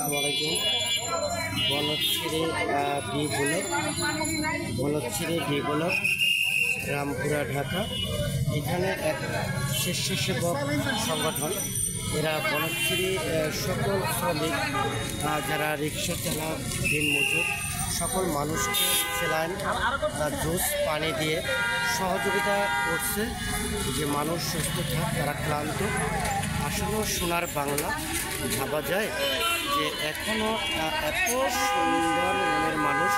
আসসালামু আলাইকুম। Banasree D block Rampura Dhaka. এখানে এক স্বেচ্ছাসেবক সংগঠন, এরা বনশ্রী সকল শ্রমিক যারা রিক্সা চালা, দিনমজুর সকল মানুষকে স্যালাইন, জুস, পানি দিয়ে সহযোগিতা করছে যে মানুষ সুস্থ থাক, তারা ক্লান্ত। আসলে সোনার বাংলা ভাবা যায় যে এখনও এত সুন্দর মনের মানুষ,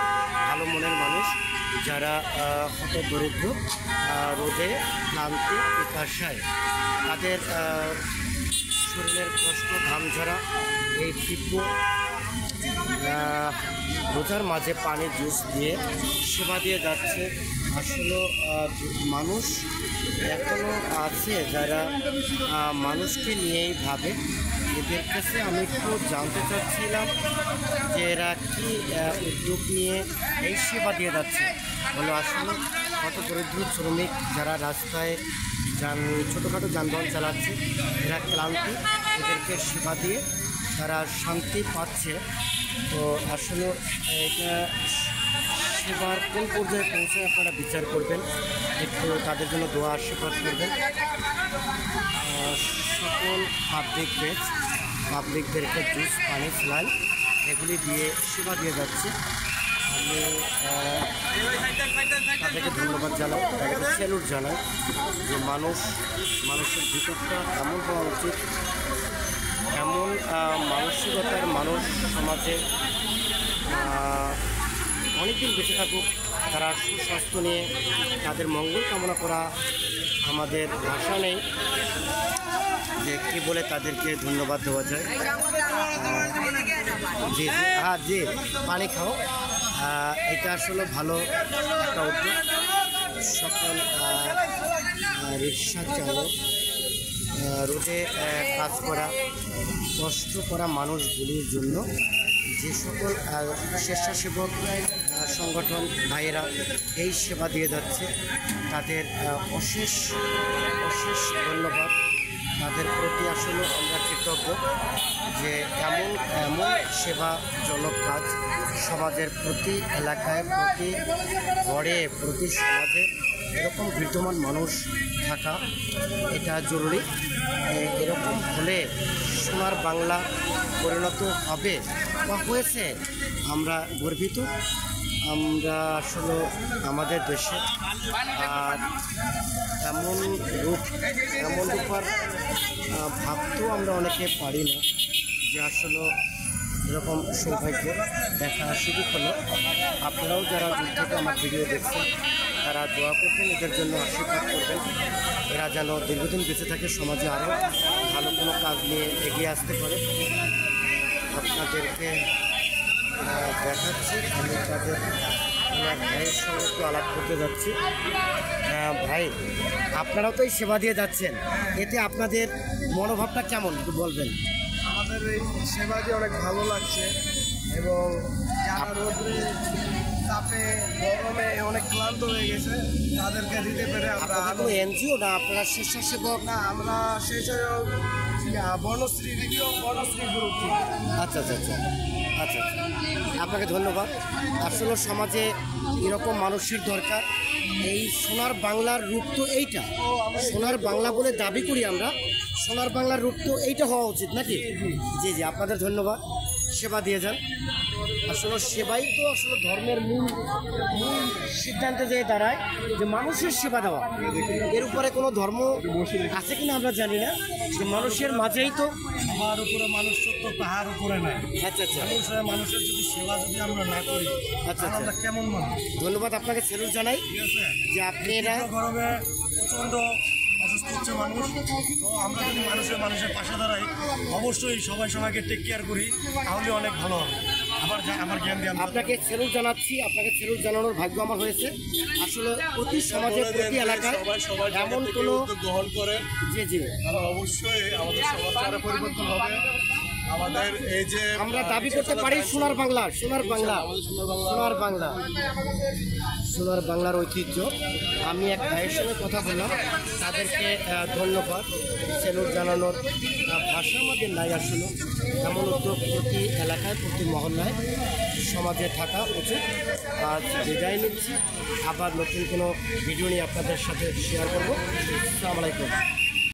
ভালো মনের মানুষ যারা হত দরিদ্র, রোদে ক্লান্তি পিপাসায় তাদের শরীরের কষ্ট, ঘাম ঝরা এই তীব্র রোজার মাঝে পানি জুস দিয়ে সেবা দিয়ে যাচ্ছে। আসলে মানুষ এখনও আছে যারা মানুষকে নিয়েই ভাবে। এদের কাছে আমি একটু জানতে চাচ্ছিলাম যে এরা কি উদ্যোগ নিয়ে এই সেবা দিয়ে যাচ্ছে। বলো আসলে কত দরিদ্র শ্রমিক যারা রাস্তায় ছোটোখাটো যানবাহন চালাচ্ছে, এরা ক্লান্তি, এদেরকে সেবা দিয়ে তারা শান্তি পাচ্ছে। তো আসলে এটা সেবার কোন পর্যায়ে পৌঁছে আপনারা বিচার করবেন, একটু তাদের জন্য দোয়া আশীর্বাদ করবেন। সকল পাবলিকদেরকে জুস, পানি, স্যালাইন এগুলি দিয়ে সেবা দিয়ে যাচ্ছে। আমি তাদেরকে ধন্যবাদ জানাই, তাদেরকে স্যালুট জানাই যে মানুষের ভিতরটা এমন হওয়া উচিত, এমন মানসিকতার মানুষ সমাজে অনেকদিন বেঁচে থাকুক, তারা সুস্বাস্থ্য নিয়ে তাদের মঙ্গল কামনা করা আমাদের ভাষা নেই যে কী বলে তাদেরকে ধন্যবাদ দেওয়া যায়। জি জি পানি খাও, এটা আসলে ভালো একটা উদ্যোগ। সকল রিক্সা চালক, রোদে কাজ করা, কষ্ট করা মানুষগুলির জন্য যে সকল স্বেচ্ছাসেবক সংগঠন ভাইয়েরা এই সেবা দিয়ে যাচ্ছে, তাদের অশেষ ধন্যবাদ। তাদের প্রতি আসলে আমরা কৃতজ্ঞ যে এমন সেবাজনক কাজ সমাজের প্রতি এলাকায়, প্রতি ঘরে, প্রতি সমাজে এরকম বিদ্যমান মানুষ থাকা এটা জরুরি। এরকম হলে সোনার বাংলা পরিণত হবে বা হয়েছে, আমরা গর্বিত। আমরা আসলে আমাদের দেশে আর এমন রূপার ভাবতেও আমরা অনেকে পারি না যে আসলে এরকম সৌভাগ্য দেখা সুযোগ হলো। আপনারাও যারা দূর থেকে আমার ভিডিও দেখছেন তারা দোয়া করবেন, এদের জন্য আশীর্বাদ করবেন, এরা যেন দীর্ঘদিন বেঁচে থাকে, সমাজে আরও ভালো কোনো কাজ নিয়ে এগিয়ে আসতে পারে। আপনাদেরকে দেখাচ্ছি, আমি তাদের ভাইয়ের সঙ্গে একটু আলাপ করতে যাচ্ছি। ভাই, আপনারাও তো এই সেবা দিয়ে যাচ্ছেন, এতে আপনাদের মনোভাবটা কেমন একটু বলবেন? আমাদের এই সেবা দিয়ে অনেক ভালো লাগছে, এবং যারা রোদে তাপে গরমে অনেক ক্লান্ত হয়ে গেছে তাদেরকে দিতে পেরে আমরা। কোনো এনজিও না, আপনারা স্বেচ্ছাসেবক? না, আমরা স্বেচ্ছাসেবক বনশ্রী গ্রুপ। আচ্ছা, আপনাকে ধন্যবাদ। আসলে সমাজে এরকম মানুষের দরকার। এই সোনার বাংলার রূপ তো এইটা, সোনার বাংলা বলে দাবি করি আমরা, সোনার বাংলার রূপ তো এইটা হওয়া উচিত নাকি? জি, আপনাদের ধন্যবাদ। সেবা দিয়ে যান। আসলে সেবাই তো আসলে ধর্মের মূল সিদ্ধান্তে যে দাঁড়ায় যে মানুষের সেবা দেওয়া। এর উপরে কোনো ধর্ম আছে কিনা আমরা জানি না, যে মানুষের মাঝেই তো সবার উপরে মানুষ সত্য, তাহার উপরে নাই। আচ্ছা, মানুষের যদি সেবা যদি আমরা না করি, আচ্ছা, আমরা কেমন মানুষ? ধন্যবাদ, আপনাকে স্যালুট জানাই। ঠিক আছে, যে আপনি এরা গরমে প্রচণ্ড অসুস্থ হচ্ছে মানুষ, তো আমরা যদি মানুষের পাশে দাঁড়াই, অবশ্যই সবাইকে টেক কেয়ার করি, তাহলে অনেক ভালো হবে। আমার জ্ঞান দিয়ে আপনাকে স্যালুট জানাচ্ছি, আপনাকে স্যালুট জানানোর ভাগ্য আমার হয়েছে। আসলে প্রতি সমাজের, প্রতি এলাকায় এমন কোনো গ্রহণ করে জি অবশ্যই আমাদের সমাজটা পরিবর্তন হবে। আমাদের এই যে আমরা দাবি করতে পারি সোনার বাংলা, সোনার বাংলা, সোনার বাংলা, সোনার বাংলার ঐতিহ্য। আমি এক ভাইয়ের সঙ্গে কথা বললাম, তাদেরকে ধন্যবাদ, সেলুট জানানোর ভাষা আমাদের নাই আসলে। এমন উদ্যোগ প্রতি এলাকায়, প্রতি মহল্লায়, সমাজে থাকা উচিত। আজ বিদায় নিচ্ছি, আবার নতুন কোনো ভিডিও নিয়ে আপনাদের সাথে শেয়ার করবো। আসসালামু আলাইকুম।